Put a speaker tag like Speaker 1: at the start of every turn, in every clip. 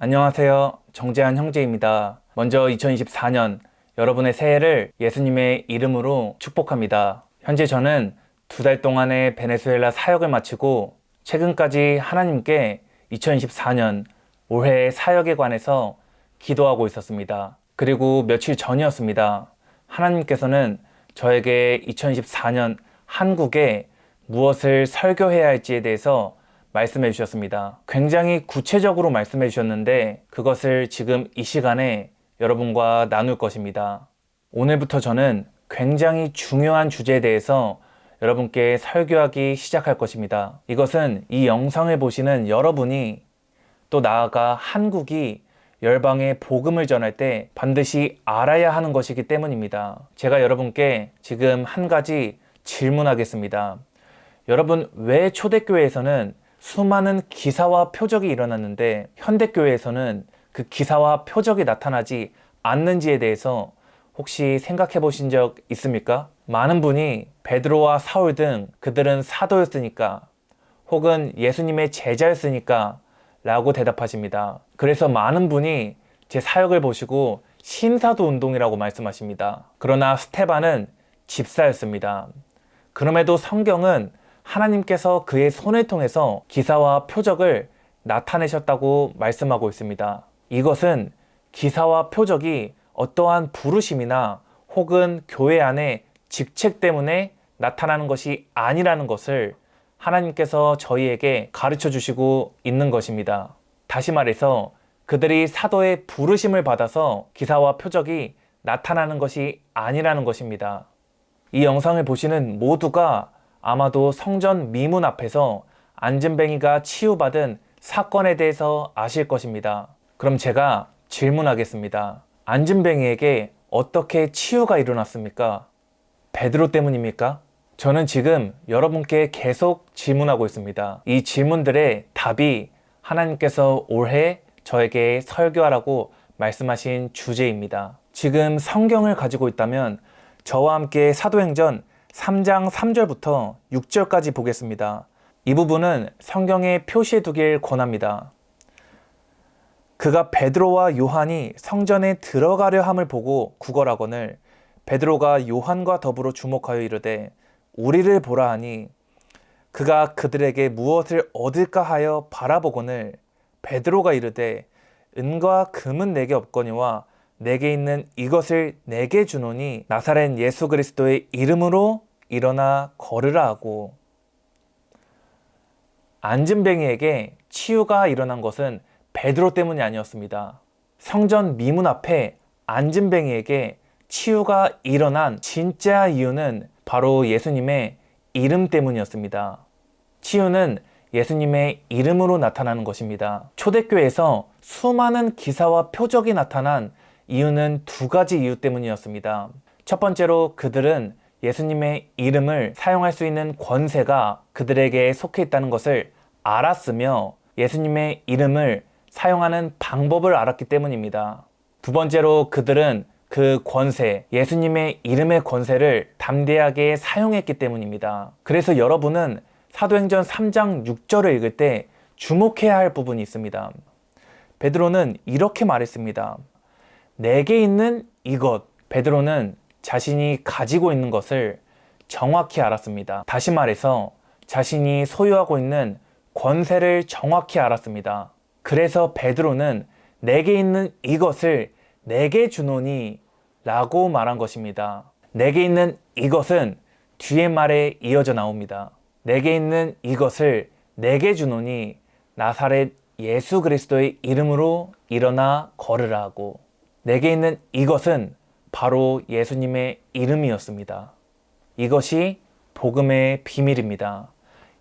Speaker 1: 안녕하세요. 정재한 형제입니다. 먼저 2024년 여러분의 새해를 예수님의 이름으로 축복합니다. 현재 저는 2달 동안의 베네수엘라 사역을 마치고 최근까지 하나님께 2024년 올해의 사역에 관해서 기도하고 있었습니다. 그리고 며칠 전이었습니다. 하나님께서는 저에게 2024년 한국에 무엇을 설교해야 할지에 대해서 말씀해 주셨습니다. 굉장히 구체적으로 말씀해 주셨는데 그것을 지금 이 시간에 여러분과 나눌 것입니다. 오늘부터 저는 굉장히 중요한 주제에 대해서 여러분께 설교하기 시작할 것입니다. 이것은 이 영상을 보시는 여러분이 또 나아가 한국이 열방에 복음을 전할 때 반드시 알아야 하는 것이기 때문입니다. 제가 여러분께 지금 한 가지 질문하겠습니다. 여러분, 왜 초대교회에서는 수많은 기사와 표적이 일어났는데 현대교회에서는 그 기사와 표적이 나타나지 않는지에 대해서 혹시 생각해 보신 적 있습니까? 많은 분이 베드로와 사울 등 그들은 사도였으니까 혹은 예수님의 제자였으니까 라고 대답하십니다. 그래서 많은 분이 제 사역을 보시고 신사도 운동이라고 말씀하십니다. 그러나 스테반은 집사였습니다. 그럼에도 성경은 하나님께서 그의 손을 통해서 기사와 표적을 나타내셨다고 말씀하고 있습니다. 이것은 기사와 표적이 어떠한 부르심이나 혹은 교회 안에 직책 때문에 나타나는 것이 아니라는 것을 하나님께서 저희에게 가르쳐 주시고 있는 것입니다. 다시 말해서 그들이 사도의 부르심을 받아서 기사와 표적이 나타나는 것이 아니라는 것입니다. 이 영상을 보시는 모두가 아마도 성전 미문 앞에서 안진뱅이가 치유받은 사건에 대해서 아실 것입니다. 그럼 제가 질문하겠습니다. 안진뱅이에게 어떻게 치유가 일어났습니까? 베드로 때문입니까? 저는 지금 여러분께 계속 질문하고 있습니다. 이 질문들의 답이 하나님께서 올해 저에게 설교하라고 말씀하신 주제입니다. 지금 성경을 가지고 있다면 저와 함께 사도행전 3장 3절부터 6절까지 보겠습니다. 이 부분은 성경에 표시해 두길 권합니다. 그가 베드로와 요한이 성전에 들어가려 함을 보고 구걸하거늘 베드로가 요한과 더불어 주목하여 이르되 우리를 보라 하니 그가 그들에게 무엇을 얻을까 하여 바라보거늘 베드로가 이르되 은과 금은 내게 없거니와 내게 있는 이것을 내게 주노니 나사렛 예수 그리스도의 이름으로 일어나 걸으라 하고. 안진뱅이에게 치유가 일어난 것은 베드로 때문이 아니었습니다. 성전 미문 앞에 안진뱅이에게 치유가 일어난 진짜 이유는 바로 예수님의 이름 때문이었습니다. 치유는 예수님의 이름으로 나타나는 것입니다. 초대교회에서 수많은 기사와 표적이 나타난 이유는 두 가지 이유 때문이었습니다. 첫 번째로 그들은 예수님의 이름을 사용할 수 있는 권세가 그들에게 속해 있다는 것을 알았으며 예수님의 이름을 사용하는 방법을 알았기 때문입니다. 두 번째로 그들은 그 권세, 예수님의 이름의 권세를 담대하게 사용했기 때문입니다. 그래서 여러분은 사도행전 3장 6절을 읽을 때 주목해야 할 부분이 있습니다. 베드로는 이렇게 말했습니다. 내게 있는 이것. 베드로는 자신이 가지고 있는 것을 정확히 알았습니다. 다시 말해서 자신이 소유하고 있는 권세를 정확히 알았습니다. 그래서 베드로는 내게 있는 이것을 내게 주노니 라고 말한 것입니다. 내게 있는 이것은 뒤에 말에 이어져 나옵니다. 내게 있는 이것을 내게 주노니 나사렛 예수 그리스도의 이름으로 일어나 걸으라 하고. 내게 있는 이것은 바로 예수님의 이름이었습니다. 이것이 복음의 비밀입니다.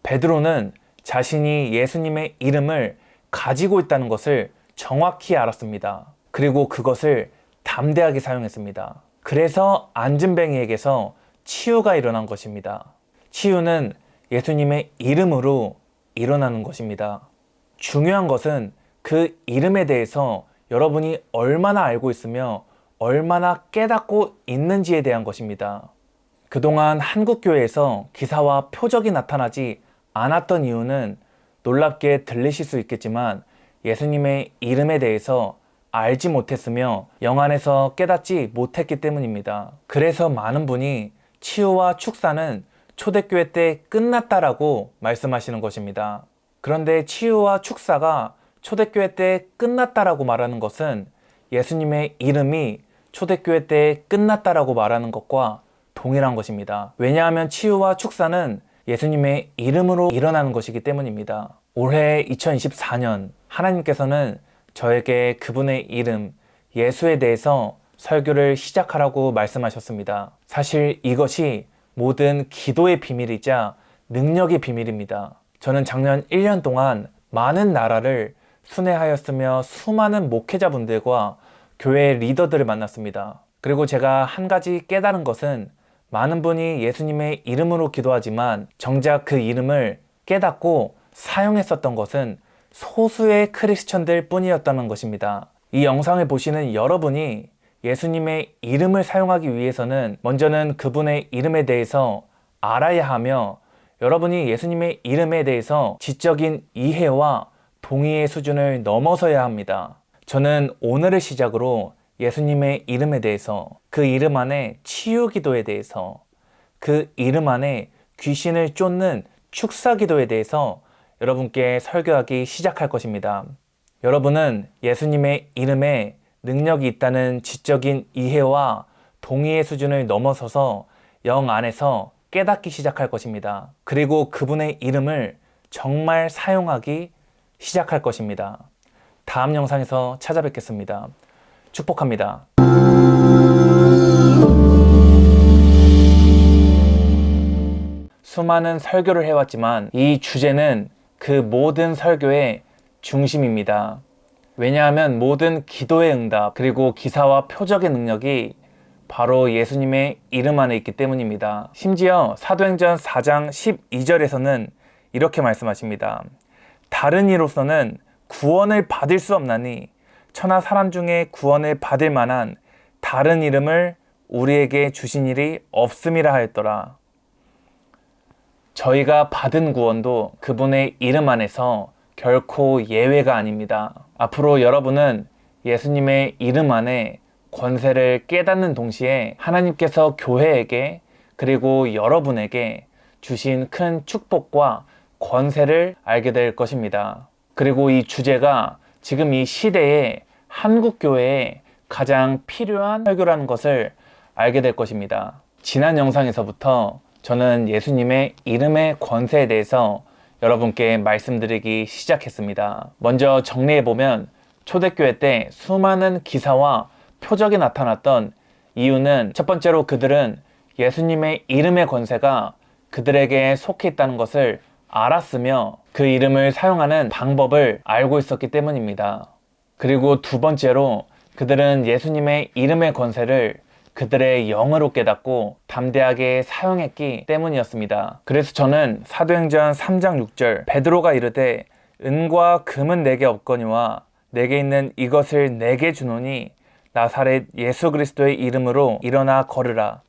Speaker 1: 베드로는 자신이 예수님의 이름을 가지고 있다는 것을 정확히 알았습니다. 그리고 그것을 담대하게 사용했습니다. 그래서 안진뱅이에게서 치유가 일어난 것입니다. 치유는 예수님의 이름으로 일어나는 것입니다. 중요한 것은 그 이름에 대해서 여러분이 얼마나 알고 있으며 얼마나 깨닫고 있는지에 대한 것입니다. 그동안 한국교회에서 기사와 표적이 나타나지 않았던 이유는 놀랍게 들리실 수 있겠지만 예수님의 이름에 대해서 알지 못했으며 영 안에서 깨닫지 못했기 때문입니다. 그래서 많은 분이 치유와 축사는 초대교회 때 끝났다라고 말씀하시는 것입니다. 그런데 치유와 축사가 초대교회 때 끝났다라고 말하는 것은 예수님의 이름이 초대교회 때 끝났다라고 말하는 것과 동일한 것입니다. 왜냐하면 치유와 축사는 예수님의 이름으로 일어나는 것이기 때문입니다. 올해 2024년 하나님께서는 저에게 그분의 이름 예수에 대해서 설교를 시작하라고 말씀하셨습니다. 사실 이것이 모든 기도의 비밀이자 능력의 비밀입니다. 저는 작년 1년 동안 많은 나라를 순회하였으며 수많은 목회자분들과 교회 리더들을 만났습니다. 그리고 제가 한 가지 깨달은 것은 많은 분이 예수님의 이름으로 기도하지만 정작 그 이름을 깨닫고 사용했었던 것은 소수의 크리스천들 뿐이었다는 것입니다. 이 영상을 보시는 여러분이 예수님의 이름을 사용하기 위해서는 먼저는 그분의 이름에 대해서 알아야 하며 여러분이 예수님의 이름에 대해서 지적인 이해와 동의의 수준을 넘어서야 합니다. 저는 오늘을 시작으로 예수님의 이름에 대해서, 그 이름 안에 치유 기도에 대해서, 그 이름 안에 귀신을 쫓는 축사 기도에 대해서 여러분께 설교하기 시작할 것입니다. 여러분은 예수님의 이름에 능력이 있다는 지적인 이해와 동의의 수준을 넘어서서 영 안에서 깨닫기 시작할 것입니다. 그리고 그분의 이름을 정말 사용하기 시작할 것입니다. 다음 영상에서 찾아뵙겠습니다. 축복합니다. 수많은 설교를 해왔지만 이 주제는 그 모든 설교의 중심입니다. 왜냐하면 모든 기도의 응답 그리고 기사와 표적의 능력이 바로 예수님의 이름 안에 있기 때문입니다. 심지어 사도행전 4장 12절에서는 이렇게 말씀하십니다. 다른 이로서는 구원을 받을 수 없나니 천하 사람 중에 구원을 받을 만한 다른 이름을 우리에게 주신 일이 없음이라 하였더라. 저희가 받은 구원도 그분의 이름 안에서 결코 예외가 아닙니다. 앞으로 여러분은 예수님의 이름 안에 권세를 깨닫는 동시에 하나님께서 교회에게 그리고 여러분에게 주신 큰 축복과 권세를 알게 될 것입니다. 그리고 이 주제가 지금 이 시대에 한국교회에 가장 필요한 설교라는 것을 알게 될 것입니다. 지난 영상에서부터 저는 예수님의 이름의 권세에 대해서 여러분께 말씀드리기 시작했습니다. 먼저 정리해보면 초대교회 때 수많은 기사와 표적이 나타났던 이유는 첫 번째로 그들은 예수님의 이름의 권세가 그들에게 속해 있다는 것을 알았으며 그 이름을 사용하는 방법을 알고 있었기 때문입니다. 그리고 두 번째로 그들은 예수님의 이름의 권세를 그들의 영으로 깨닫고 담대하게 사용했기 때문이었습니다. 그래서 저는 사도행전 3장 6절 베드로가 이르되 은과 금은 내게 없거니와 내게 있는 이것을 내게 주노니 나사렛 예수 그리스도의 이름으로 일어나 걸으라.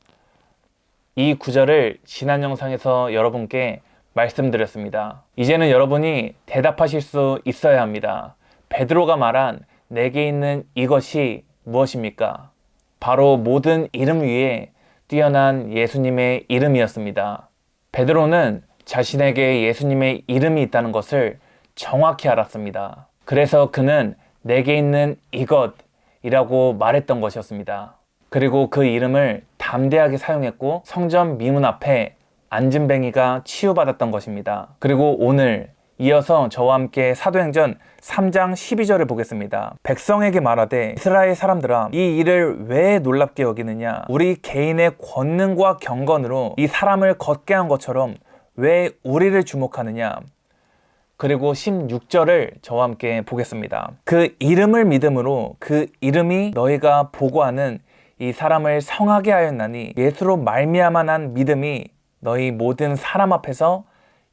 Speaker 1: 이 구절을 지난 영상에서 여러분께 말씀드렸습니다. 이제는 여러분이 대답하실 수 있어야 합니다. 베드로가 말한 내게 있는 이것이 무엇입니까? 바로 모든 이름 위에 뛰어난 예수님의 이름이었습니다. 베드로는 자신에게 예수님의 이름이 있다는 것을 정확히 알았습니다. 그래서 그는 내게 있는 이것이라고 말했던 것이었습니다. 그리고 그 이름을 담대하게 사용했고 성전 미문 앞에 안진뱅이가 치유받았던 것입니다. 그리고 오늘 이어서 저와 함께 사도행전 3장 12절을 보겠습니다. 백성에게 말하되 이스라엘 사람들아 이 일을 왜 놀랍게 여기느냐? 우리 개인의 권능과 경건으로 이 사람을 걷게 한 것처럼 왜 우리를 주목하느냐? 그리고 16절을 저와 함께 보겠습니다. 그 이름을 믿음으로 그 이름이 너희가 보고하는 이 사람을 성하게 하였나니 예수로 말미암아 난 믿음이 너희 모든 사람 앞에서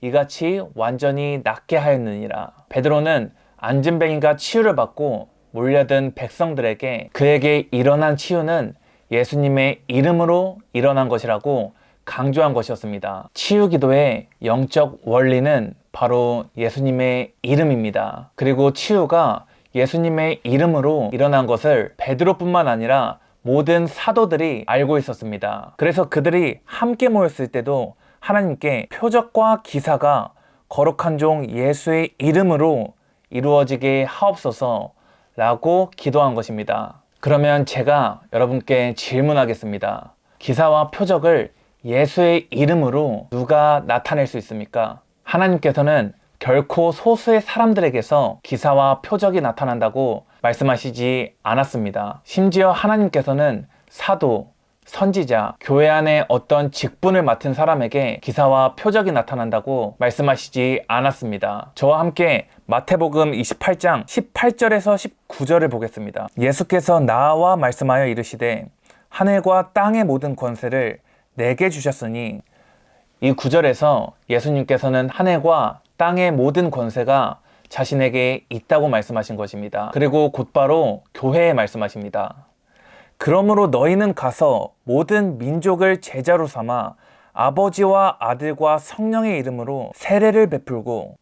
Speaker 1: 이같이 완전히 낫게 하였느니라. 베드로는 안진뱅이가 치유를 받고 몰려든 백성들에게 그에게 일어난 치유는 예수님의 이름으로 일어난 것이라고 강조한 것이었습니다. 치유 기도의 영적 원리는 바로 예수님의 이름입니다. 그리고 치유가 예수님의 이름으로 일어난 것을 베드로뿐만 아니라 모든 사도들이 알고 있었습니다. 그래서 그들이 함께 모였을 때도 하나님께 표적과 기사가 거룩한 종 예수의 이름으로 이루어지게 하옵소서 라고 기도한 것입니다. 그러면 제가 여러분께 질문하겠습니다. 기사와 표적을 예수의 이름으로 누가 나타낼 수 있습니까? 하나님께서는 결코 소수의 사람들에게서 기사와 표적이 나타난다고 말씀하시지 않았습니다. 심지어 하나님께서는 사도, 선지자, 교회 안에 어떤 직분을 맡은 사람에게 기사와 표적이 나타난다고 말씀하시지 않았습니다. 저와 함께 마태복음 28장 18절에서 19절을 보겠습니다. 예수께서 나와 말씀하여 이르시되 하늘과 땅의 모든 권세를 내게 주셨으니, 이 구절에서 예수님께서는 하늘과 땅의 모든 권세가 자신에게 있다고 말씀하신 것입니다. 그리고 곧바로 교회에 말씀하십니다. 그러므로 너희는 가서 모든 민족을 제자로 삼아 아버지와 아들과 성령의 이름으로 세례를 베풀고,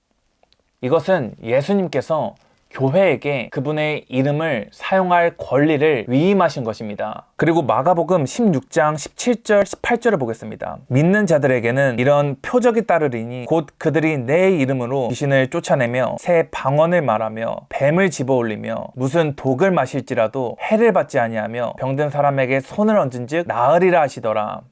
Speaker 1: 이것은 예수님께서 교회에게 그분의 이름을 사용할 권리를 위임하신 것입니다. 그리고 마가복음 16장 17절 18절을 보겠습니다. 믿는 자들에게는 이런 표적이 따르리니 곧 그들이 내 이름으로 귀신을 쫓아내며 새 방언을 말하며 뱀을 집어올리며 무슨 독을 마실지라도 해를 받지 아니하며 병든 사람에게 손을 얹은 즉 나으리라 하시더라.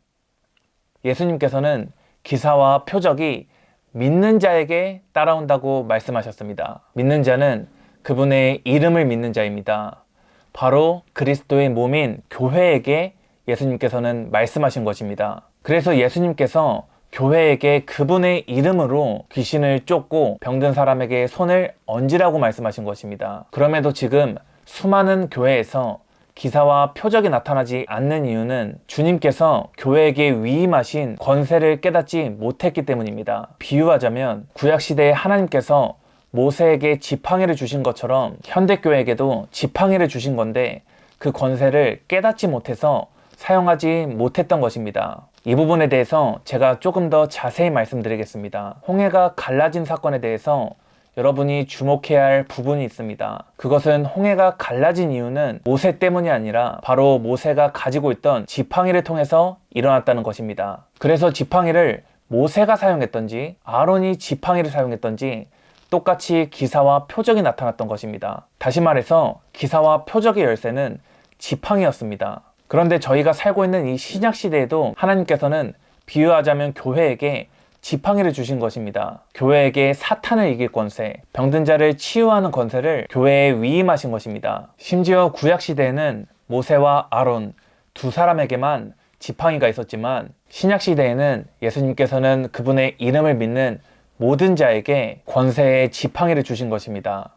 Speaker 1: 예수님께서는 기사와 표적이 믿는 자에게 따라온다고 말씀하셨습니다. 믿는 자는 그분의 이름을 믿는 자입니다. 바로 그리스도의 몸인 교회에게 예수님께서는 말씀하신 것입니다. 그래서 예수님께서 교회에게 그분의 이름으로 귀신을 쫓고 병든 사람에게 손을 얹으라고 말씀하신 것입니다. 그럼에도 지금 수많은 교회에서 기사와 표적이 나타나지 않는 이유는 주님께서 교회에게 위임하신 권세를 깨닫지 못했기 때문입니다. 비유하자면 구약시대에 하나님께서 모세에게 지팡이를 주신 것처럼 현대교회에게도 지팡이를 주신 건데 그 권세를 깨닫지 못해서 사용하지 못했던 것입니다. 이 부분에 대해서 제가 조금 더 자세히 말씀드리겠습니다. 홍해가 갈라진 사건에 대해서 여러분이 주목해야 할 부분이 있습니다. 그것은 홍해가 갈라진 이유는 모세 때문이 아니라 바로 모세가 가지고 있던 지팡이를 통해서 일어났다는 것입니다. 그래서 지팡이를 모세가 사용했던지 아론이 지팡이를 사용했던지 똑같이 기사와 표적이 나타났던 것입니다. 다시 말해서 기사와 표적의 열쇠는 지팡이였습니다. 그런데 저희가 살고 있는 이 신약시대에도 하나님께서는 비유하자면 교회에게 지팡이를 주신 것입니다. 교회에게 사탄을 이길 권세, 병든 자를 치유하는 권세를 교회에 위임하신 것입니다. 심지어 구약시대에는 모세와 아론 두 사람에게만 지팡이가 있었지만 신약시대에는 예수님께서는 그분의 이름을 믿는 모든 자에게 권세의 지팡이를 주신 것입니다.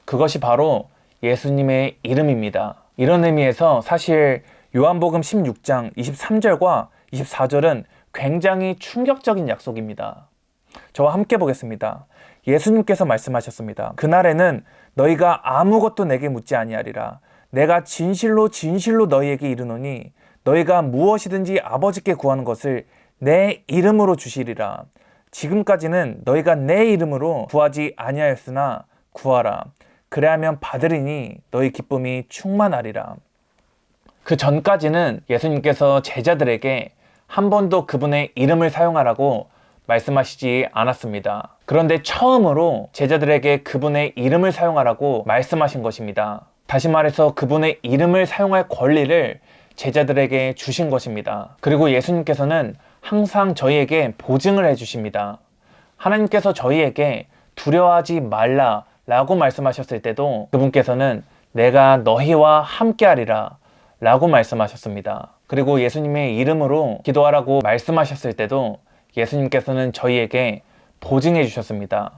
Speaker 1: 그것이 바로 예수님의 이름입니다. 이런 의미에서 사실 요한복음 16장 23절과 24절은 굉장히 충격적인 약속입니다. 저와 함께 보겠습니다. 예수님께서 말씀하셨습니다. 그날에는 너희가 아무것도 내게 묻지 아니하리라. 내가 진실로 진실로 너희에게 이르노니 너희가 무엇이든지 아버지께 구하는 것을 내 이름으로 주시리라. 지금까지는 너희가 내 이름으로 구하지 아니하였으나 구하라. 그래야면 받으리니 너희 기쁨이 충만하리라. 그 전까지는 예수님께서 제자들에게 한 번도 그분의 이름을 사용하라고 말씀하시지 않았습니다. 그런데 처음으로 제자들에게 그분의 이름을 사용하라고 말씀하신 것입니다. 다시 말해서 그분의 이름을 사용할 권리를 제자들에게 주신 것입니다. 그리고 예수님께서는 항상 저희에게 보증을 해주십니다. 하나님께서 저희에게 두려워하지 말라 라고 말씀하셨을 때도 그분께서는 내가 너희와 함께하리라 라고 말씀하셨습니다. 그리고 예수님의 이름으로 기도하라고 말씀하셨을 때도 예수님께서는 저희에게 보증해 주셨습니다.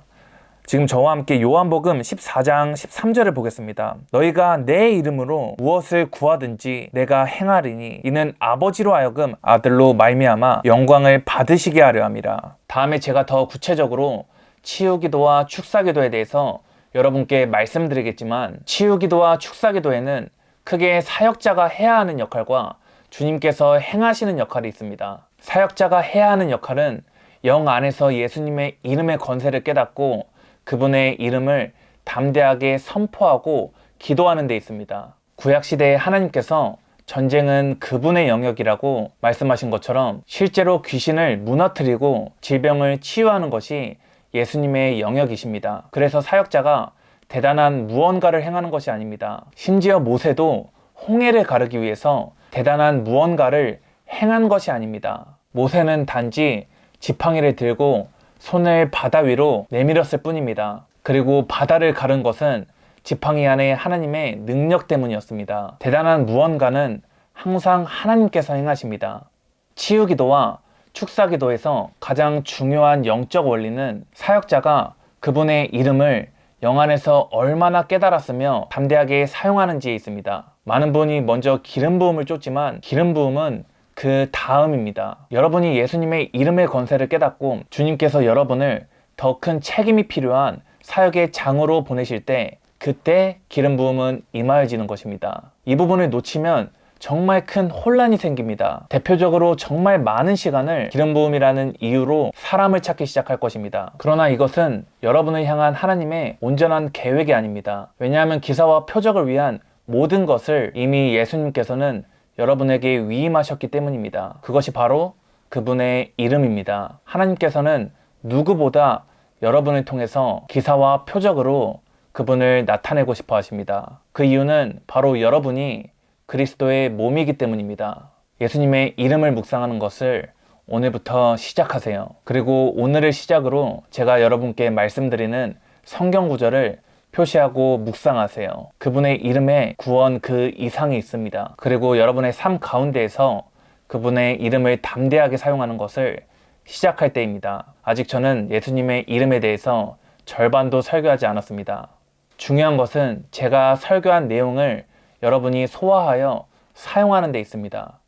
Speaker 1: 지금 저와 함께 요한복음 14장 13절을 보겠습니다. 너희가 내 이름으로 무엇을 구하든지 내가 행하리니 이는 아버지로 하여금 아들로 말미암아 영광을 받으시게 하려 함이라. 다음에 제가 더 구체적으로 치유기도와 축사기도에 대해서 여러분께 말씀드리겠지만 치유기도와 축사기도에는 크게 사역자가 해야 하는 역할과 주님께서 행하시는 역할이 있습니다. 사역자가 해야 하는 역할은 영 안에서 예수님의 이름의 권세를 깨닫고 그분의 이름을 담대하게 선포하고 기도하는 데 있습니다. 구약시대에 하나님께서 전쟁은 그분의 영역이라고 말씀하신 것처럼 실제로 귀신을 무너뜨리고 질병을 치유하는 것이 예수님의 영역이십니다. 그래서 사역자가 대단한 무언가를 행하는 것이 아닙니다. 심지어 모세도 홍해를 가르기 위해서 대단한 무언가를 행한 것이 아닙니다. 모세는 단지 지팡이를 들고 손을 바다 위로 내밀었을 뿐입니다. 그리고 바다를 가른 것은 지팡이 안에 하나님의 능력 때문이었습니다. 대단한 무언가는 항상 하나님께서 행하십니다. 치유기도와 축사기도에서 가장 중요한 영적 원리는 사역자가 그분의 이름을 영 안에서 얼마나 깨달았으며 담대하게 사용하는지에 있습니다. 많은 분이 먼저 기름 부음을 쫓지만 기름 부음은 그 다음입니다. 여러분이 예수님의 이름의 권세를 깨닫고 주님께서 여러분을 더 큰 책임이 필요한 사역의 장으로 보내실 때 그때 기름 부음은 임하여지는 것입니다. 이 부분을 놓치면 정말 큰 혼란이 생깁니다. 대표적으로 정말 많은 시간을 기름 부음이라는 이유로 사람을 찾기 시작할 것입니다. 그러나 이것은 여러분을 향한 하나님의 온전한 계획이 아닙니다. 왜냐하면 기사와 표적을 위한 모든 것을 이미 예수님께서는 여러분에게 위임하셨기 때문입니다. 그것이 바로 그분의 이름입니다. 하나님께서는 누구보다 여러분을 통해서 기사와 표적으로 그분을 나타내고 싶어 하십니다. 그 이유는 바로 여러분이 그리스도의 몸이기 때문입니다. 예수님의 이름을 묵상하는 것을 오늘부터 시작하세요. 그리고 오늘을 시작으로 제가 여러분께 말씀드리는 성경 구절을 표시하고 묵상하세요. 그분의 이름에 구원 그 이상이 있습니다. 그리고 여러분의 삶 가운데에서 그분의 이름을 담대하게 사용하는 것을 시작할 때입니다. 아직 저는 예수님의 이름에 대해서 절반도 설교하지 않았습니다. 중요한 것은 제가 설교한 내용을 여러분이 소화하여 사용하는 데 있습니다.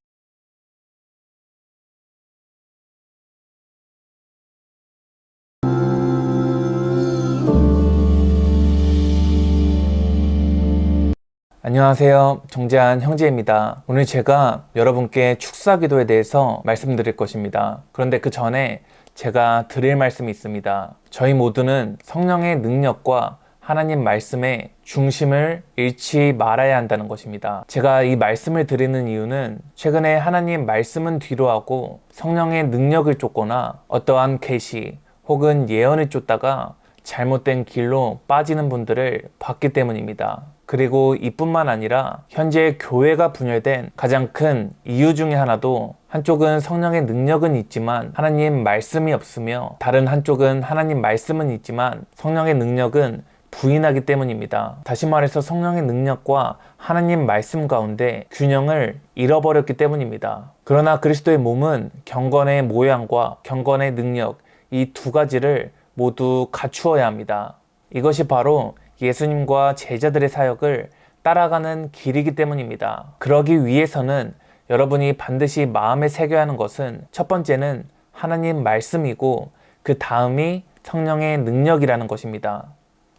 Speaker 1: 안녕하세요. 정재한 형제입니다. 오늘 제가 여러분께 축사기도에 대해서 말씀드릴 것입니다. 그런데 그 전에 제가 드릴 말씀이 있습니다. 저희 모두는 성령의 능력과 하나님 말씀의 중심을 잃지 말아야 한다는 것입니다. 제가 이 말씀을 드리는 이유는 최근에 하나님 말씀은 뒤로 하고 성령의 능력을 쫓거나 어떠한 계시 혹은 예언을 쫓다가 잘못된 길로 빠지는 분들을 봤기 때문입니다. 그리고 이뿐만 아니라 현재 교회가 분열된 가장 큰 이유 중에 하나도 한쪽은 성령의 능력은 있지만 하나님 말씀이 없으며 다른 한쪽은 하나님 말씀은 있지만 성령의 능력은 부인하기 때문입니다. 다시 말해서 성령의 능력과 하나님 말씀 가운데 균형을 잃어버렸기 때문입니다. 그러나 그리스도의 몸은 경건의 모양과 경건의 능력 이 두 가지를 모두 갖추어야 합니다. 이것이 바로 예수님과 제자들의 사역을 따라가는 길이기 때문입니다. 그러기 위해서는 여러분이 반드시 마음에 새겨야 하는 것은 첫 번째는 하나님 말씀이고 그 다음이 성령의 능력이라는 것입니다.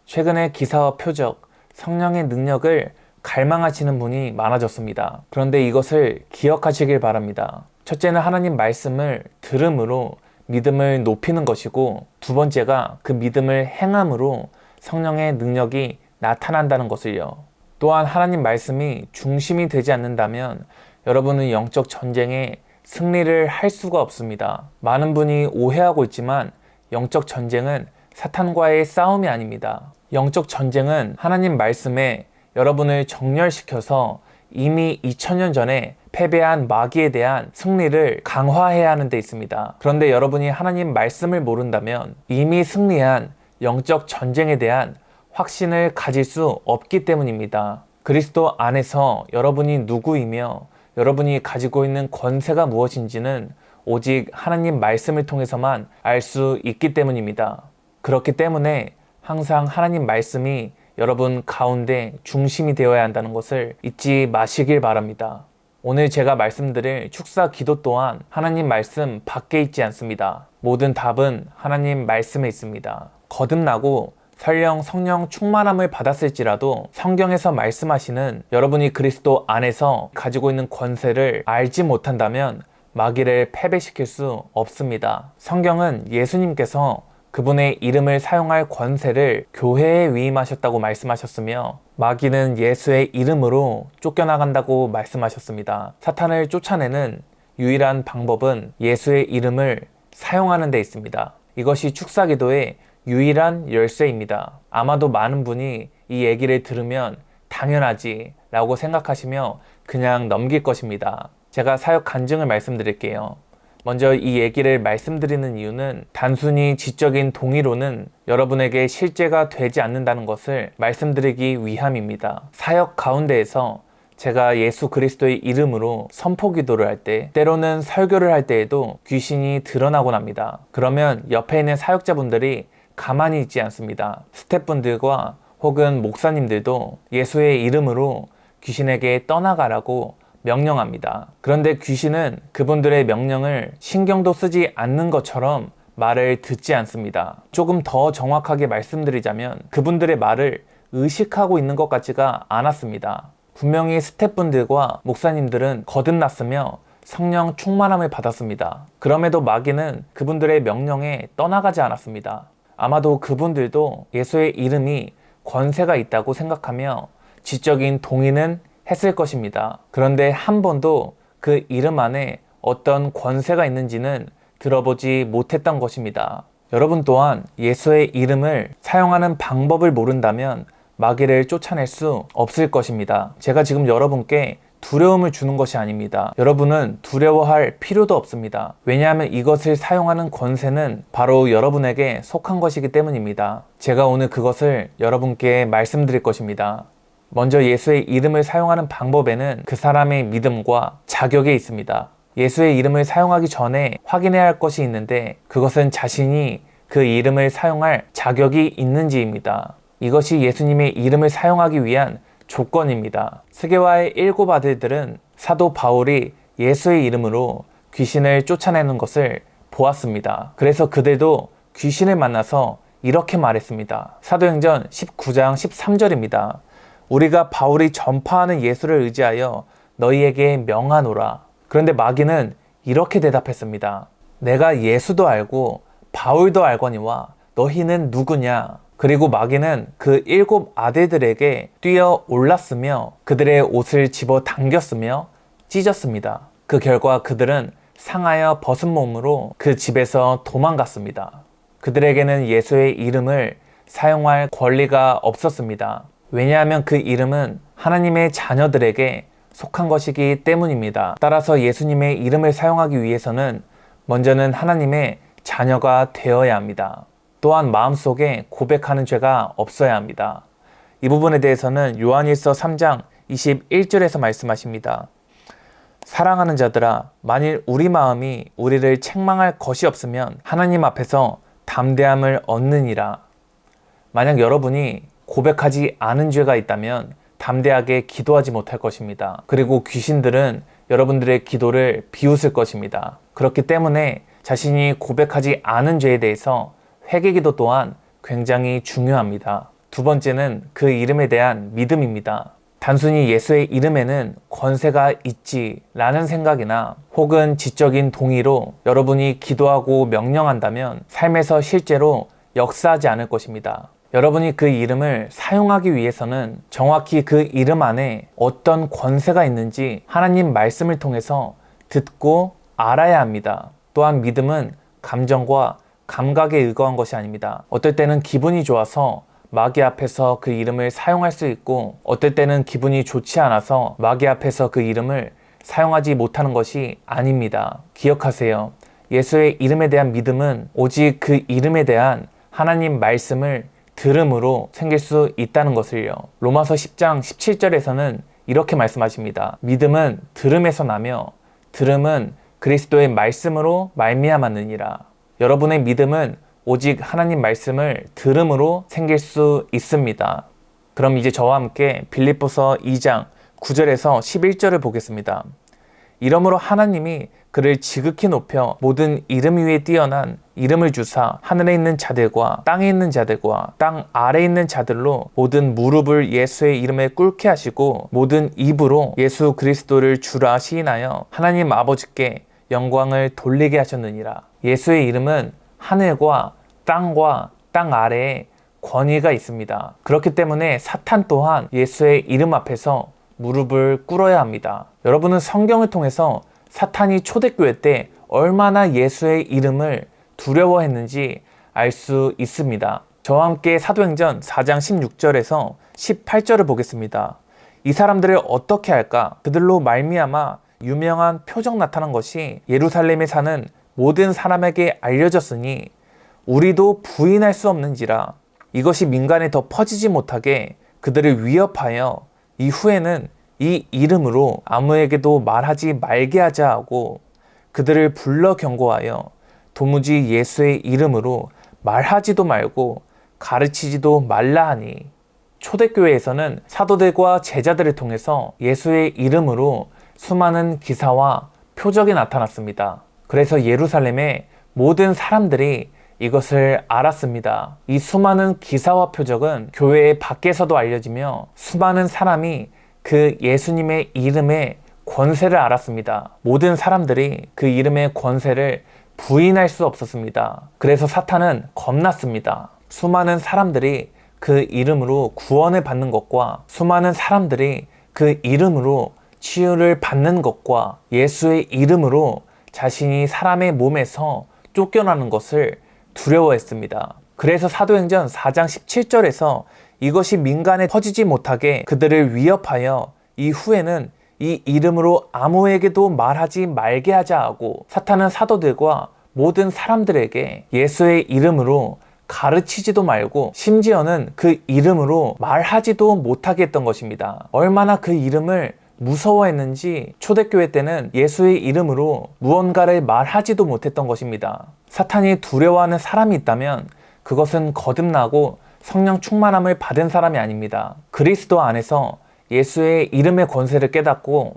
Speaker 1: 최근에 기사와 표적, 성령의 능력을 갈망하시는 분이 많아졌습니다. 그런데 이것을 기억하시길 바랍니다. 첫째는 하나님 말씀을 들음으로 믿음을 높이는 것이고 두 번째가 그 믿음을 행함으로 성령의 능력이 나타난다는 것을요. 또한 하나님 말씀이 중심이 되지 않는다면 여러분은 영적 전쟁에 승리를 할 수가 없습니다. 많은 분이 오해하고 있지만 영적 전쟁은 사탄과의 싸움이 아닙니다. 영적 전쟁은 하나님 말씀에 여러분을 정렬시켜서 이미 2000년 전에 패배한 마귀에 대한 승리를 강화해야 하는 데 있습니다. 그런데 여러분이 하나님 말씀을 모른다면 이미 승리한 영적 전쟁에 대한 확신을 가질 수 없기 때문입니다. 그리스도 안에서 여러분이 누구이며 여러분이 가지고 있는 권세가 무엇인지는 오직 하나님 말씀을 통해서만 알 수 있기 때문입니다. 그렇기 때문에 항상 하나님 말씀이 여러분 가운데 중심이 되어야 한다는 것을 잊지 마시길 바랍니다. 오늘 제가 말씀드릴 축사 기도 또한 하나님 말씀 밖에 있지 않습니다. 모든 답은 하나님 말씀에 있습니다. 거듭나고 설령 성령 충만함을 받았을지라도 성경에서 말씀하시는 여러분이 그리스도 안에서 가지고 있는 권세를 알지 못한다면 마귀를 패배시킬 수 없습니다. 성경은 예수님께서 그분의 이름을 사용할 권세를 교회에 위임하셨다고 말씀하셨으며 마귀는 예수의 이름으로 쫓겨나간다고 말씀하셨습니다. 사탄을 쫓아내는 유일한 방법은 예수의 이름을 사용하는 데 있습니다. 이것이 축사기도의 유일한 열쇠입니다. 아마도 많은 분이 이 얘기를 들으면 당연하지 라고 생각하시며 그냥 넘길 것입니다. 제가 사역 간증을 말씀드릴게요. 먼저 이 얘기를 말씀드리는 이유는 단순히 지적인 동의로는 여러분에게 실제가 되지 않는다는 것을 말씀드리기 위함입니다. 사역 가운데에서 제가 예수 그리스도의 이름으로 선포 기도를 할 때, 때로는 설교를 할 때에도 귀신이 드러나곤 합니다. 그러면 옆에 있는 사역자분들이 가만히 있지 않습니다. 스태프분들과 혹은 목사님들도 예수의 이름으로 귀신에게 떠나가라고 명령합니다. 그런데 귀신은 그분들의 명령을 신경도 쓰지 않는 것처럼 말을 듣지 않습니다. 조금 더 정확하게 말씀드리자면 그분들의 말을 의식하고 있는 것 같지가 않았습니다. 분명히 스태프분들과 목사님들은 거듭났으며 성령 충만함을 받았습니다. 그럼에도 마귀는 그분들의 명령에 떠나가지 않았습니다. 아마도 그분들도 예수의 이름이 권세가 있다고 생각하며 지적인 동의는 했을 것입니다. 그런데 한 번도 그 이름 안에 어떤 권세가 있는지는 들어보지 못했던 것입니다. 여러분 또한 예수의 이름을 사용하는 방법을 모른다면 마귀를 쫓아낼 수 없을 것입니다. 제가 지금 여러분께 두려움을 주는 것이 아닙니다. 여러분은 두려워할 필요도 없습니다. 왜냐하면 이것을 사용하는 권세는 바로 여러분에게 속한 것이기 때문입니다. 제가 오늘 그것을 여러분께 말씀드릴 것입니다. 먼저 예수의 이름을 사용하는 방법에는 그 사람의 믿음과 자격이 있습니다. 예수의 이름을 사용하기 전에 확인해야 할 것이 있는데 그것은 자신이 그 이름을 사용할 자격이 있는지입니다. 이것이 예수님의 이름을 사용하기 위한 조건입니다. 스게와의 7 아들들은 사도 바울이 예수의 이름으로 귀신을 쫓아내는 것을 보았습니다. 그래서 그들도 귀신을 만나서 이렇게 말했습니다. 사도행전 19장 13절입니다. 우리가 바울이 전파하는 예수를 의지하여 너희에게 명하노라. 그런데 마귀는 이렇게 대답했습니다. 내가 예수도 알고 바울도 알거니와 너희는 누구냐? 그리고 마귀는 그 7 아들들에게 뛰어 올랐으며 그들의 옷을 집어 당겼으며 찢었습니다. 그 결과 그들은 상하여 벗은 몸으로 그 집에서 도망갔습니다. 그들에게는 예수의 이름을 사용할 권리가 없었습니다. 왜냐하면 그 이름은 하나님의 자녀들에게 속한 것이기 때문입니다. 따라서 예수님의 이름을 사용하기 위해서는 먼저는 하나님의 자녀가 되어야 합니다. 또한 마음속에 고백하는 죄가 없어야 합니다. 이 부분에 대해서는 요한일서 3장 21절에서 말씀하십니다. 사랑하는 자들아, 만일 우리 마음이 우리를 책망할 것이 없으면 하나님 앞에서 담대함을 얻느니라. 만약 여러분이 고백하지 않은 죄가 있다면 담대하게 기도하지 못할 것입니다. 그리고 귀신들은 여러분들의 기도를 비웃을 것입니다. 그렇기 때문에 자신이 고백하지 않은 죄에 대해서 회개기도 또한 굉장히 중요합니다. 두 번째는 그 이름에 대한 믿음입니다. 단순히 예수의 이름에는 권세가 있지 라는 생각이나 혹은 지적인 동의로 여러분이 기도하고 명령한다면 삶에서 실제로 역사하지 않을 것입니다. 여러분이 그 이름을 사용하기 위해서는 정확히 그 이름 안에 어떤 권세가 있는지 하나님 말씀을 통해서 듣고 알아야 합니다. 또한 믿음은 감정과 감각에 의거한 것이 아닙니다. 어떨 때는 기분이 좋아서 마귀 앞에서 그 이름을 사용할 수 있고 어떨 때는 기분이 좋지 않아서 마귀 앞에서 그 이름을 사용하지 못하는 것이 아닙니다. 기억하세요. 예수의 이름에 대한 믿음은 오직 그 이름에 대한 하나님 말씀을 들음으로 생길 수 있다는 것을요. 로마서 10장 17절에서는 이렇게 말씀하십니다. 믿음은 들음에서 나며 들음은 그리스도의 말씀으로 말미암았느니라. 여러분의 믿음은 오직 하나님 말씀을 들음으로 생길 수 있습니다. 그럼 이제 저와 함께 빌립보서 2장 9절에서 11절을 보겠습니다. 이러므로 하나님이 그를 지극히 높여 모든 이름 위에 뛰어난 이름을 주사 하늘에 있는 자들과 땅에 있는 자들과 땅 아래에 있는 자들로 모든 무릎을 예수의 이름에 꿇게 하시고 모든 입으로 예수 그리스도를 주라 시인하여 하나님 아버지께 영광을 돌리게 하셨느니라. 예수의 이름은 하늘과 땅 아래에 권위가 있습니다. 그렇기 때문에 사탄 또한 예수의 이름 앞에서 무릎을 꿇어야 합니다. 여러분은 성경을 통해서 사탄이 초대교회 때 얼마나 예수의 이름을 두려워했는지 알 수 있습니다. 저와 함께 사도행전 4장 16절에서 18절을 보겠습니다. 이 사람들을 어떻게 할까? 그들로 말미암아 유명한 표적 나타난 것이 예루살렘에 사는 모든 사람에게 알려졌으니 우리도 부인할 수 없는지라. 이것이 민간에 더 퍼지지 못하게 그들을 위협하여 이후에는 이 이름으로 아무에게도 말하지 말게 하자 하고 그들을 불러 경고하여 도무지 예수의 이름으로 말하지도 말고 가르치지도 말라 하니. 초대교회에서는 사도들과 제자들을 통해서 예수의 이름으로 수많은 기사와 표적이 나타났습니다. 그래서 예루살렘의 모든 사람들이 이것을 알았습니다. 이 수많은 기사와 표적은 교회 밖에서도 알려지며 수많은 사람이 그 예수님의 이름의 권세를 알았습니다. 모든 사람들이 그 이름의 권세를 부인할 수 없었습니다. 그래서 사탄은 겁났습니다. 수많은 사람들이 그 이름으로 구원을 받는 것과 수많은 사람들이 그 이름으로 치유를 받는 것과 예수의 이름으로 자신이 사람의 몸에서 쫓겨나는 것을 두려워했습니다. 그래서 사도행전 4장 17절에서 이것이 민간에 퍼지지 못하게 그들을 위협하여 이후에는 이 이름으로 아무에게도 말하지 말게 하자 하고 사탄은 사도들과 모든 사람들에게 예수의 이름으로 가르치지도 말고 심지어는 그 이름으로 말하지도 못하게 했던 것입니다. 얼마나 그 이름을 무서워했는지 초대교회 때는 예수의 이름으로 무언가를 말하지도 못했던 것입니다. 사탄이 두려워하는 사람이 있다면 그것은 거듭나고 성령 충만함을 받은 사람이 아닙니다. 그리스도 안에서 예수의 이름의 권세를 깨닫고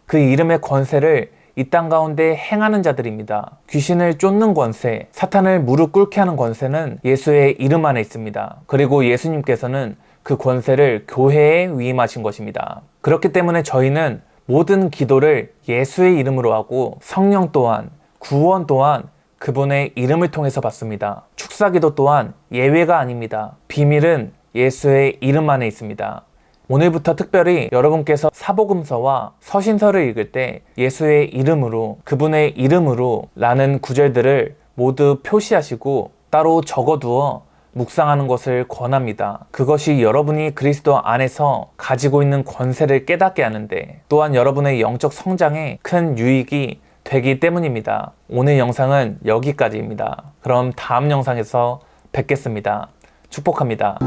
Speaker 1: 그 이름의 권세를 이 땅 가운데 행하는 자들입니다. 귀신을 쫓는 권세, 사탄을 무릎 꿇게 하는 권세는 예수의 이름 안에 있습니다. 그리고 예수님께서는 그 권세를 교회에 위임하신 것입니다. 그렇기 때문에 저희는 모든 기도를 예수의 이름으로 하고 성령 또한, 구원 또한 그분의 이름을 통해서 받습니다. 축사기도 또한 예외가 아닙니다. 비밀은 예수의 이름 안에 있습니다. 오늘부터 특별히 여러분께서 사복음서와 서신서를 읽을 때 예수의 이름으로, 그분의 이름으로 라는 구절들을 모두 표시하시고 따로 적어두어 묵상하는 것을 권합니다. 그것이 여러분이 그리스도 안에서 가지고 있는 권세를 깨닫게 하는데 또한 여러분의 영적 성장에 큰 유익이 되기 때문입니다. 오늘 영상은 여기까지입니다. 그럼 다음 영상에서 뵙겠습니다. 축복합니다.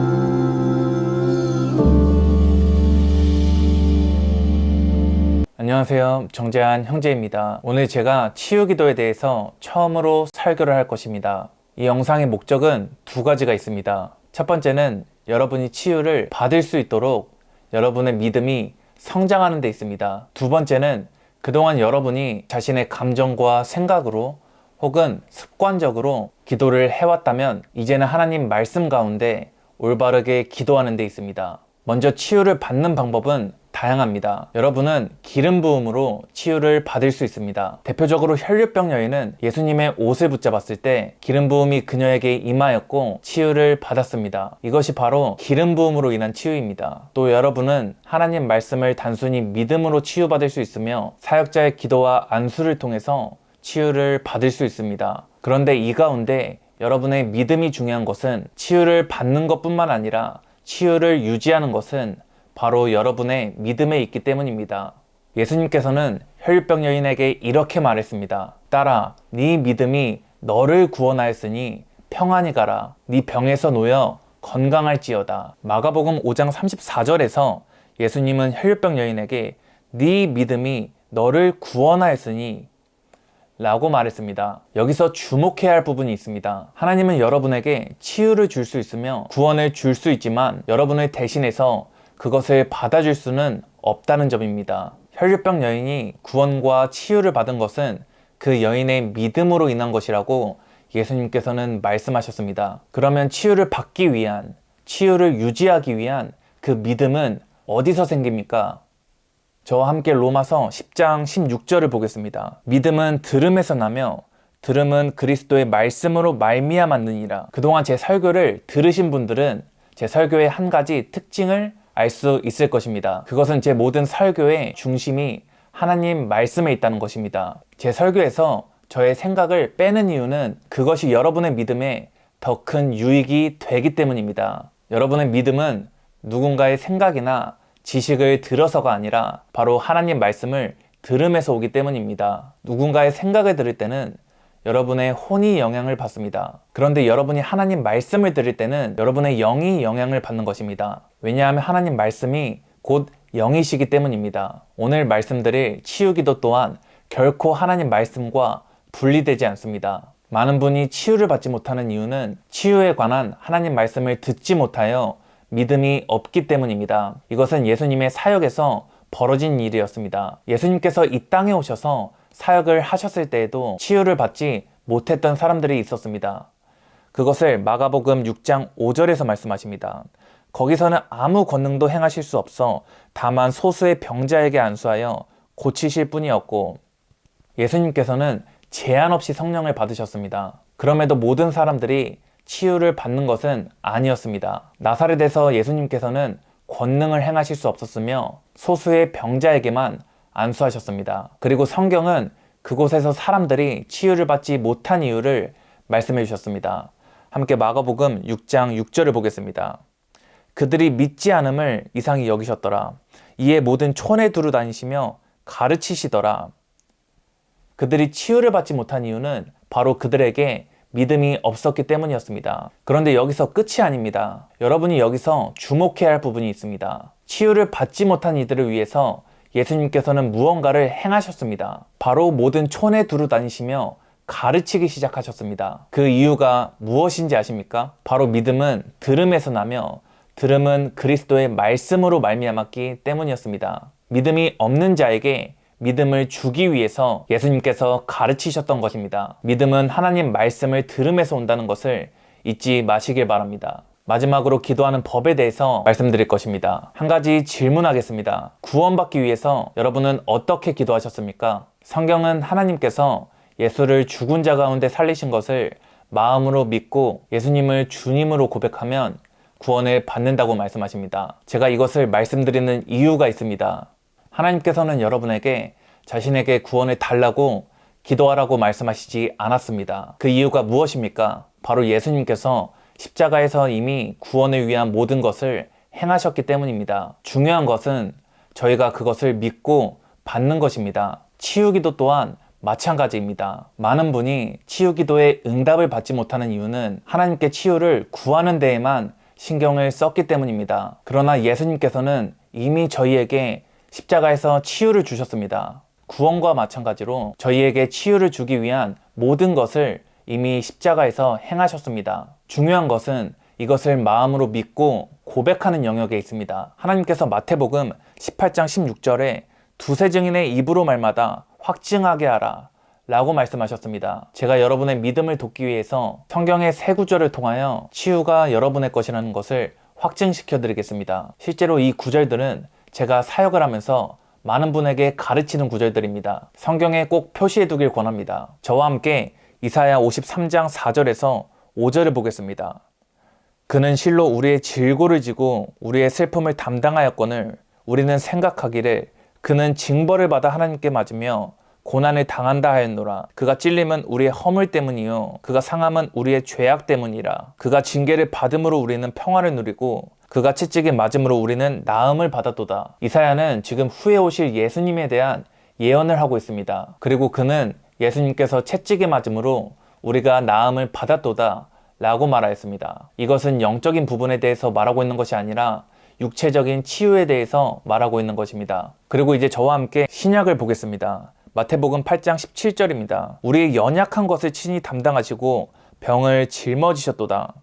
Speaker 1: 안녕하세요. 정재한 형제입니다. 오늘 제가 치유기도에 대해서 처음으로 설교를 할 것입니다. 이 영상의 목적은 두 가지가 있습니다. 첫 번째는 여러분이 치유를 받을 수 있도록 여러분의 믿음이 성장하는 데 있습니다. 두 번째는 그동안 여러분이 자신의 감정과 생각으로 혹은 습관적으로 기도를 해왔다면 이제는 하나님 말씀 가운데 올바르게 기도하는 데 있습니다. 먼저 치유를 받는 방법은 다양합니다. 여러분은 기름 부음으로 치유를 받을 수 있습니다. 대표적으로 혈류병 여인은 예수님의 옷을 붙잡았을 때 기름 부음이 그녀에게 임하였고 치유를 받았습니다. 이것이 바로 기름 부음으로 인한 치유입니다. 또 여러분은 하나님 말씀을 단순히 믿음으로 치유받을 수 있으며 사역자의 기도와 안수를 통해서 치유를 받을 수 있습니다. 그런데 이 가운데 여러분의 믿음이 중요한 것은 치유를 받는 것뿐만 아니라 치유를 유지하는 것은 바로 여러분의 믿음에 있기 때문입니다. 예수님께서는 혈류병 여인에게 이렇게 말했습니다. 딸아, 네 믿음이 너를 구원하였으니 평안히 가라. 네 병에서 놓여 건강할지어다. 마가복음 5장 34절에서 예수님은 혈류병 여인에게 네 믿음이 너를 구원하였으니 라고 말했습니다. 여기서 주목해야 할 부분이 있습니다. 하나님은 여러분에게 치유를 줄 수 있으며 구원을 줄 수 있지만 여러분을 대신해서 그것을 받아줄 수는 없다는 점입니다. 혈류병 여인이 구원과 치유를 받은 것은 그 여인의 믿음으로 인한 것이라고 예수님께서는 말씀하셨습니다. 그러면 치유를 받기 위한, 치유를 유지하기 위한 그 믿음은 어디서 생깁니까? 저와 함께 로마서 10장 16절을 보겠습니다. 믿음은 들음에서 나며 들음은 그리스도의 말씀으로 말미암아 느니라. 그동안 제 설교를 들으신 분들은 제 설교의 한 가지 특징을 알 수 있을 것입니다. 그것은 제 모든 설교의 중심이 하나님 말씀에 있다는 것입니다. 제 설교에서 저의 생각을 빼는 이유는 그것이 여러분의 믿음에 더 큰 유익이 되기 때문입니다. 여러분의 믿음은 누군가의 생각이나 지식을 들어서가 아니라 바로 하나님 말씀을 들음에서 오기 때문입니다. 누군가의 생각을 들을 때는 여러분의 혼이 영향을 받습니다. 그런데 여러분이 하나님 말씀을 들을 때는 여러분의 영이 영향을 받는 것입니다. 왜냐하면 하나님 말씀이 곧 영이시기 때문입니다. 오늘 말씀드릴 치유기도 또한 결코 하나님 말씀과 분리되지 않습니다. 많은 분이 치유를 받지 못하는 이유는 치유에 관한 하나님 말씀을 듣지 못하여 믿음이 없기 때문입니다. 이것은 예수님의 사역에서 벌어진 일이었습니다. 예수님께서 이 땅에 오셔서 사역을 하셨을 때에도 치유를 받지 못했던 사람들이 있었습니다. 그것을 마가복음 6장 5절에서 말씀하십니다. 거기서는 아무 권능도 행하실 수 없어 다만 소수의 병자에게 안수하여 고치실 뿐이었고, 예수님께서는 제한 없이 성령을 받으셨습니다. 그럼에도 모든 사람들이 치유를 받는 것은 아니었습니다. 나사렛에서 예수님께서는 권능을 행하실 수 없었으며 소수의 병자에게만 안수하셨습니다. 그리고 성경은 그곳에서 사람들이 치유를 받지 못한 이유를 말씀해 주셨습니다. 함께 마가복음 6장 6절을 보겠습니다. 그들이 믿지 않음을 이상히 여기셨더라. 이에 모든 촌에 두루 다니시며 가르치시더라. 그들이 치유를 받지 못한 이유는 바로 그들에게 믿음이 없었기 때문이었습니다. 그런데 여기서 끝이 아닙니다. 여러분이 여기서 주목해야 할 부분이 있습니다. 치유를 받지 못한 이들을 위해서 예수님께서는 무언가를 행하셨습니다. 바로 모든 촌에 두루 다니시며 가르치기 시작하셨습니다. 그 이유가 무엇인지 아십니까? 바로 믿음은 들음에서 나며 들음은 그리스도의 말씀으로 말미암았기 때문이었습니다. 믿음이 없는 자에게 믿음을 주기 위해서 예수님께서 가르치셨던 것입니다. 믿음은 하나님 말씀을 들음에서 온다는 것을 잊지 마시길 바랍니다. 마지막으로 기도하는 법에 대해서 말씀드릴 것입니다. 한 가지 질문하겠습니다. 구원받기 위해서 여러분은 어떻게 기도하셨습니까? 성경은 하나님께서 예수를 죽은 자 가운데 살리신 것을 마음으로 믿고 예수님을 주님으로 고백하면 구원을 받는다고 말씀하십니다. 제가 이것을 말씀드리는 이유가 있습니다. 하나님께서는 여러분에게 자신에게 구원을 달라고 기도하라고 말씀하시지 않았습니다. 그 이유가 무엇입니까? 바로 예수님께서 십자가에서 이미 구원을 위한 모든 것을 행하셨기 때문입니다. 중요한 것은 저희가 그것을 믿고 받는 것입니다. 치유기도 또한 마찬가지입니다. 많은 분이 치유기도에 응답을 받지 못하는 이유는 하나님께 치유를 구하는 데에만 신경을 썼기 때문입니다. 그러나 예수님께서는 이미 저희에게 십자가에서 치유를 주셨습니다. 구원과 마찬가지로 저희에게 치유를 주기 위한 모든 것을 이미 십자가에서 행하셨습니다. 중요한 것은 이것을 마음으로 믿고 고백하는 영역에 있습니다. 하나님께서 마태복음 18장 16절에 두세 증인의 입으로 말마다 확증하게 하라 라고 말씀하셨습니다. 제가 여러분의 믿음을 돕기 위해서 성경의 세 구절을 통하여 치유가 여러분의 것이라는 것을 확증시켜 드리겠습니다. 실제로 이 구절들은 제가 사역을 하면서 많은 분에게 가르치는 구절들입니다. 성경에 꼭 표시해 두길 권합니다. 저와 함께 이사야 53장 4절에서 5절을 보겠습니다. 그는 실로 우리의 질고를 지고 우리의 슬픔을 담당하였거늘 우리는 생각하기를 그는 징벌을 받아 하나님께 맞으며 고난을 당한다 하였노라. 그가 찔림은 우리의 허물 때문이요 그가 상함은 우리의 죄악 때문이라. 그가 징계를 받음으로 우리는 평화를 누리고 그가 채찍에 맞음으로 우리는 나음을 받았도다. 이사야는 지금 후에 오실 예수님에 대한 예언을 하고 있습니다. 그리고 그는 예수님께서 채찍에 맞음으로 우리가 나음을 받았도다 라고 말하였습니다. 이것은 영적인 부분에 대해서 말하고 있는 것이 아니라 육체적인 치유에 대해서 말하고 있는 것입니다. 그리고 이제 저와 함께 신약을 보겠습니다. 마태복음 8장 17절입니다. 우리의 연약한 것을 친히 담당하시고 병을 짊어지셨도다.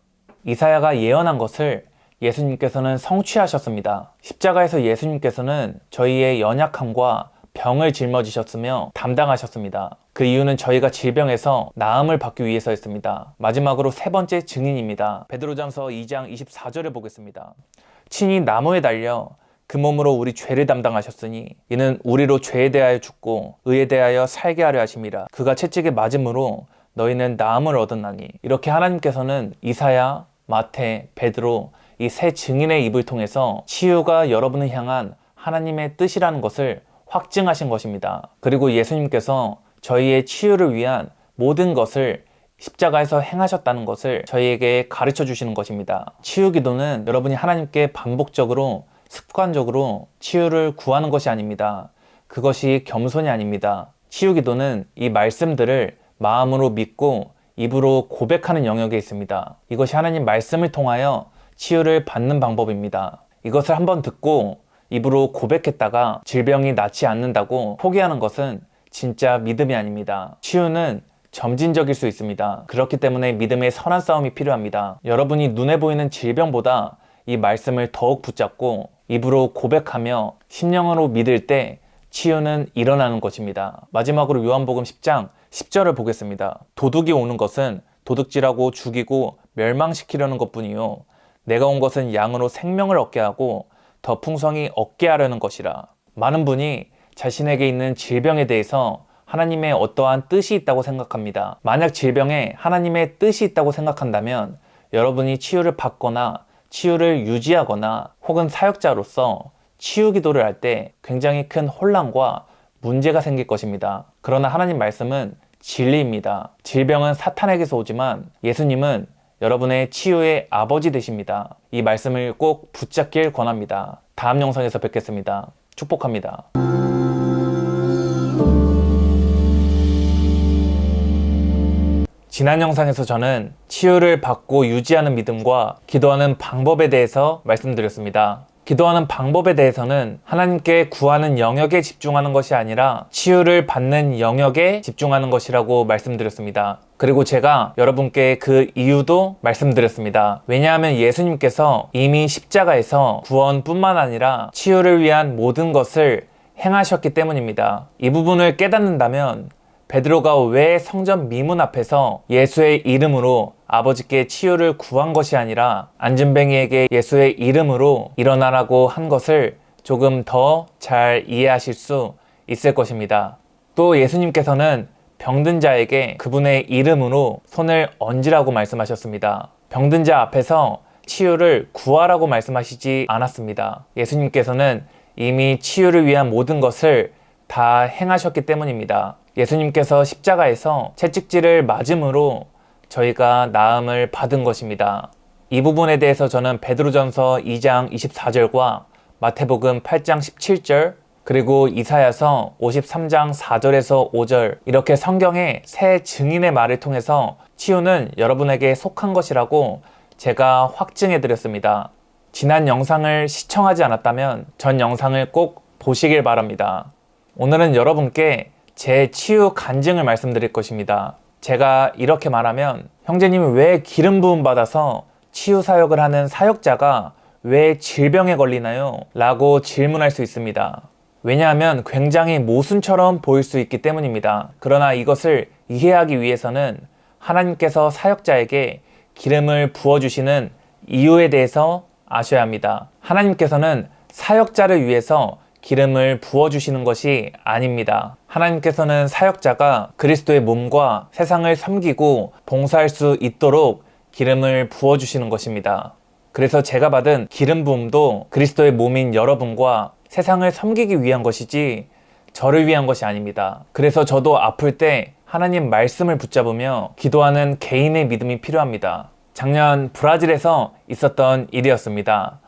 Speaker 1: 이사야가 예언한 것을 예수님께서는 성취하셨습니다. 십자가에서 예수님께서는 저희의 연약함과 병을 짊어지셨으며 담당하셨습니다. 그 이유는 저희가 질병에서 나음을 받기 위해서였습니다. 마지막으로 세 번째 증인입니다. 베드로전서 2장 24절을 보겠습니다. 친히 나무에 달려 그 몸으로 우리 죄를 담당하셨으니 이는 우리로 죄에 대하여 죽고 의에 대하여 살게 하려 하심이라. 그가 채찍에 맞음으로 너희는 나음을 얻었나니. 이렇게 하나님께서는 이사야, 마태, 베드로 이 세 증인의 입을 통해서 치유가 여러분을 향한 하나님의 뜻이라는 것을 확증하신 것입니다. 그리고 예수님께서 저희의 치유를 위한 모든 것을 십자가에서 행하셨다는 것을 저희에게 가르쳐 주시는 것입니다. 치유 기도는 여러분이 하나님께 반복적으로 습관적으로 치유를 구하는 것이 아닙니다. 그것이 겸손이 아닙니다. 치유 기도는 이 말씀들을 마음으로 믿고 입으로 고백하는 영역에 있습니다. 이것이 하나님 말씀을 통하여 치유를 받는 방법입니다. 이것을 한번 듣고 입으로 고백했다가 질병이 낫지 않는다고 포기하는 것은 진짜 믿음이 아닙니다. 치유는 점진적일 수 있습니다. 그렇기 때문에 믿음의 선한 싸움이 필요합니다. 여러분이 눈에 보이는 질병보다 이 말씀을 더욱 붙잡고 입으로 고백하며 심령으로 믿을 때 치유는 일어나는 것입니다. 마지막으로 요한복음 10장 10절을 보겠습니다. 도둑이 오는 것은 도둑질하고 죽이고 멸망시키려는 것뿐이요 내가 온 것은 양으로 생명을 얻게 하고 더 풍성히 얻게 하려는 것이라. 많은 분이 자신에게 있는 질병에 대해서 하나님의 어떠한 뜻이 있다고 생각합니다. 만약 질병에 하나님의 뜻이 있다고 생각한다면 여러분이 치유를 받거나 치유를 유지하거나 혹은 사역자로서 치유 기도를 할 때 굉장히 큰 혼란과 문제가 생길 것입니다. 그러나 하나님 말씀은 진리입니다. 질병은 사탄에게서 오지만 예수님은 여러분의 치유의 아버지 되십니다. 이 말씀을 꼭 붙잡길 권합니다. 다음 영상에서 뵙겠습니다. 축복합니다. 지난 영상에서 저는 치유를 받고 유지하는 믿음과 기도하는 방법에 대해서 말씀드렸습니다. 기도하는 방법에 대해서는 하나님께 구하는 영역에 집중하는 것이 아니라 치유를 받는 영역에 집중하는 것이라고 말씀드렸습니다. 그리고 제가 여러분께 그 이유도 말씀드렸습니다. 왜냐하면 예수님께서 이미 십자가에서 구원뿐만 아니라 치유를 위한 모든 것을 행하셨기 때문입니다. 이 부분을 깨닫는다면 베드로가 왜 성전 미문 앞에서 예수의 이름으로 아버지께 치유를 구한 것이 아니라 안진뱅이에게 예수의 이름으로 일어나라고 한 것을 조금 더 잘 이해하실 수 있을 것입니다. 또 예수님께서는 병든 자에게 그분의 이름으로 손을 얹으라고 말씀하셨습니다. 병든 자 앞에서 치유를 구하라고 말씀하시지 않았습니다. 예수님께서는 이미 치유를 위한 모든 것을 다 행하셨기 때문입니다. 예수님께서 십자가에서 채찍질을 맞음으로 저희가 나음을 받은 것입니다. 이 부분에 대해서 저는 베드로전서 2장 24절과 마태복음 8장 17절 그리고 이사야서 53장 4절에서 5절 이렇게 성경의 새 증인의 말을 통해서 치유는 여러분에게 속한 것이라고 제가 확증해 드렸습니다. 지난 영상을 시청하지 않았다면 전 영상을 꼭 보시길 바랍니다. 오늘은 여러분께 제 치유 간증을 말씀드릴 것입니다. 제가 이렇게 말하면 형제님이 왜 기름 부음 받아서 치유 사역을 하는 사역자가 왜 질병에 걸리나요? 라고 질문할 수 있습니다. 왜냐하면 굉장히 모순처럼 보일 수 있기 때문입니다. 그러나 이것을 이해하기 위해서는 하나님께서 사역자에게 기름을 부어주시는 이유에 대해서 아셔야 합니다. 하나님께서는 사역자를 위해서 기름을 부어주시는 것이 아닙니다. 하나님께서는 사역자가 그리스도의 몸과 세상을 섬기고 봉사할 수 있도록 기름을 부어주시는 것입니다. 그래서 제가 받은 기름 부음도 그리스도의 몸인 여러분과 세상을 섬기기 위한 것이지 저를 위한 것이 아닙니다. 그래서 저도 아플 때 하나님 말씀을 붙잡으며 기도하는 개인의 믿음이 필요합니다. 작년 브라질에서 있었던 일이었습니다.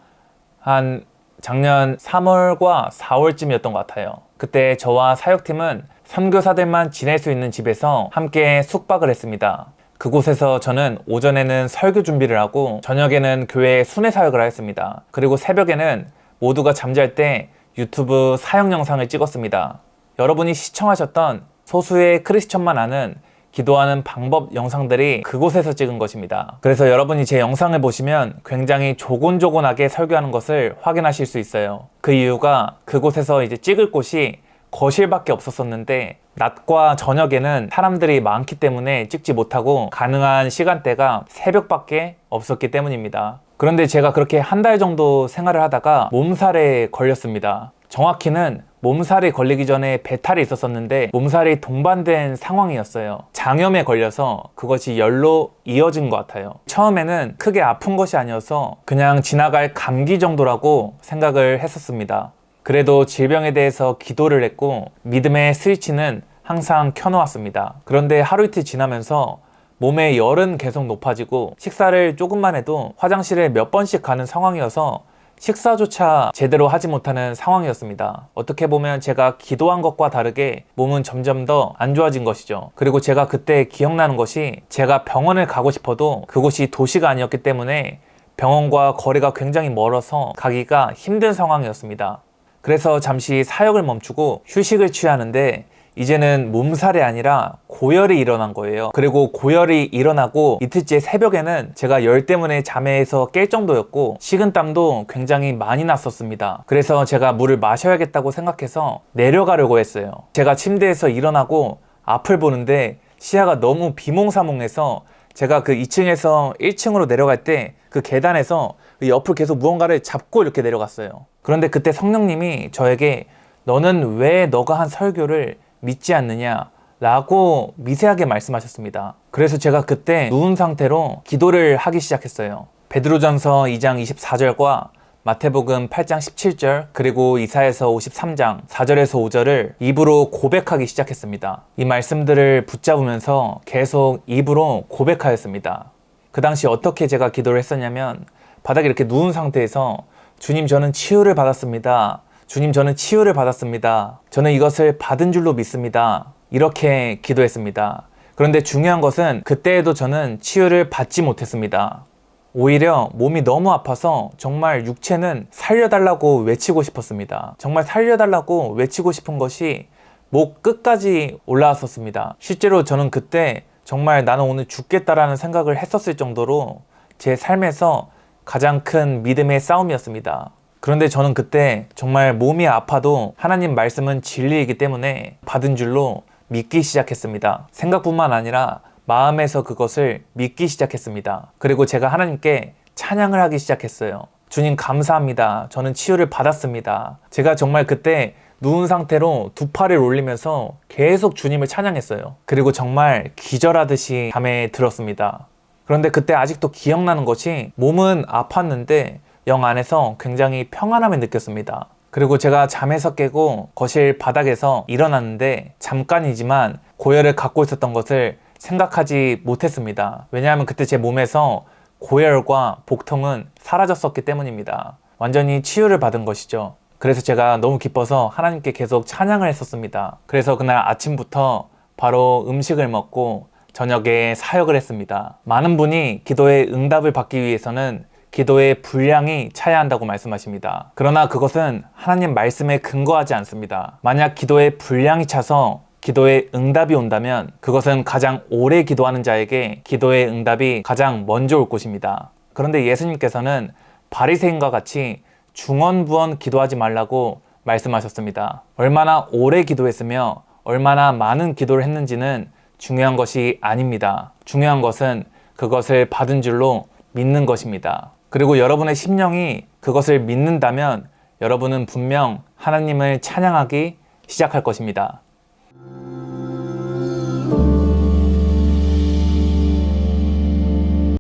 Speaker 1: 작년 3월과 4월쯤이었던 것 같아요. 그때 저와 사역팀은 선교사들만 지낼 수 있는 집에서 함께 숙박을 했습니다. 그곳에서 저는 오전에는 설교 준비를 하고 저녁에는 교회 순회 사역을 하였습니다. 그리고 새벽에는 모두가 잠잘 때 유튜브 사역 영상을 찍었습니다. 여러분이 시청하셨던 소수의 크리스천만 아는 기도하는 방법 영상들이 그곳에서 찍은 것입니다. 그래서 여러분이 제 영상을 보시면 굉장히 조곤조곤하게 설교하는 것을 확인하실 수 있어요. 그 이유가 그곳에서 이제 찍을 곳이 거실밖에 없었었는데 낮과 저녁에는 사람들이 많기 때문에 찍지 못하고 가능한 시간대가 새벽밖에 없었기 때문입니다. 그런데 제가 그렇게 한 달 정도 생활을 하다가 몸살에 걸렸습니다. 정확히는 몸살이 걸리기 전에 배탈이 있었었는데 몸살이 동반된 상황이었어요. 장염에 걸려서 그것이 열로 이어진 것 같아요. 처음에는 크게 아픈 것이 아니어서 그냥 지나갈 감기 정도라고 생각을 했었습니다. 그래도 질병에 대해서 기도를 했고 믿음의 스위치는 항상 켜놓았습니다. 그런데 하루 이틀 지나면서 몸의 열은 계속 높아지고 식사를 조금만 해도 화장실에 몇 번씩 가는 상황이어서 식사조차 제대로 하지 못하는 상황이었습니다. 어떻게 보면 제가 기도한 것과 다르게 몸은 점점 더 안 좋아진 것이죠. 그리고 제가 그때 기억나는 것이 제가 병원을 가고 싶어도 그곳이 도시가 아니었기 때문에 병원과 거리가 굉장히 멀어서 가기가 힘든 상황이었습니다. 그래서 잠시 사역을 멈추고 휴식을 취하는데 이제는 몸살이 아니라 고열이 일어난 거예요. 그리고 고열이 일어나고 이틀째 새벽에는 제가 열 때문에 잠에서 깰 정도였고 식은땀도 굉장히 많이 났었습니다. 그래서 제가 물을 마셔야겠다고 생각해서 내려가려고 했어요. 제가 침대에서 일어나고 앞을 보는데 시야가 너무 비몽사몽해서 제가 그 2층에서 1층으로 내려갈 때 그 계단에서 옆을 계속 무언가를 잡고 이렇게 내려갔어요. 그런데 그때 성령님이 저에게 너는 왜 너가 한 설교를 믿지 않느냐 라고 미세하게 말씀하셨습니다. 그래서 제가 그때 누운 상태로 기도를 하기 시작했어요. 베드로전서 2장 24절과 마태복음 8장 17절 그리고 이사야서 53장 4절에서 5절을 입으로 고백하기 시작했습니다. 이 말씀들을 붙잡으면서 계속 입으로 고백하였습니다. 그 당시 어떻게 제가 기도를 했었냐면 바닥에 이렇게 누운 상태에서 주님 저는 치유를 받았습니다. 주님 저는 치유를 받았습니다. 저는 이것을 받은 줄로 믿습니다. 이렇게 기도했습니다. 그런데 중요한 것은 그때에도 저는 치유를 받지 못했습니다. 오히려 몸이 너무 아파서 정말 육체는 살려달라고 외치고 싶었습니다. 정말 살려달라고 외치고 싶은 것이 목 끝까지 올라왔었습니다. 실제로 저는 그때 정말 나는 오늘 죽겠다라는 생각을 했었을 정도로 제 삶에서 가장 큰 믿음의 싸움이었습니다. 그런데 저는 그때 정말 몸이 아파도 하나님 말씀은 진리이기 때문에 받은 줄로 믿기 시작했습니다. 생각뿐만 아니라 마음에서 그것을 믿기 시작했습니다. 그리고 제가 하나님께 찬양을 하기 시작했어요. 주님 감사합니다. 저는 치유를 받았습니다. 제가 정말 그때 누운 상태로 두 팔을 올리면서 계속 주님을 찬양했어요. 그리고 정말 기절하듯이 잠에 들었습니다. 그런데 그때 아직도 기억나는 것이 몸은 아팠는데 영 안에서 굉장히 평안함을 느꼈습니다. 그리고 제가 잠에서 깨고 거실 바닥에서 일어났는데 잠깐이지만 고열을 갖고 있었던 것을 생각하지 못했습니다. 왜냐하면 그때 제 몸에서 고열과 복통은 사라졌었기 때문입니다. 완전히 치유를 받은 것이죠. 그래서 제가 너무 기뻐서 하나님께 계속 찬양을 했었습니다. 그래서 그날 아침부터 바로 음식을 먹고 저녁에 사역을 했습니다. 많은 분이 기도의 응답을 받기 위해서는 기도의 분량이 차야 한다고 말씀하십니다. 그러나 그것은 하나님 말씀에 근거하지 않습니다. 만약 기도의 분량이 차서 기도의 응답이 온다면 그것은 가장 오래 기도하는 자에게 기도의 응답이 가장 먼저 올 것입니다. 그런데 예수님께서는 바리새인과 같이 중언부언 기도하지 말라고 말씀하셨습니다. 얼마나 오래 기도했으며 얼마나 많은 기도를 했는지는 중요한 것이 아닙니다. 중요한 것은 그것을 받은 줄로 믿는 것입니다. 그리고 여러분의 심령이 그것을 믿는다면 여러분은 분명 하나님을 찬양하기 시작할 것입니다.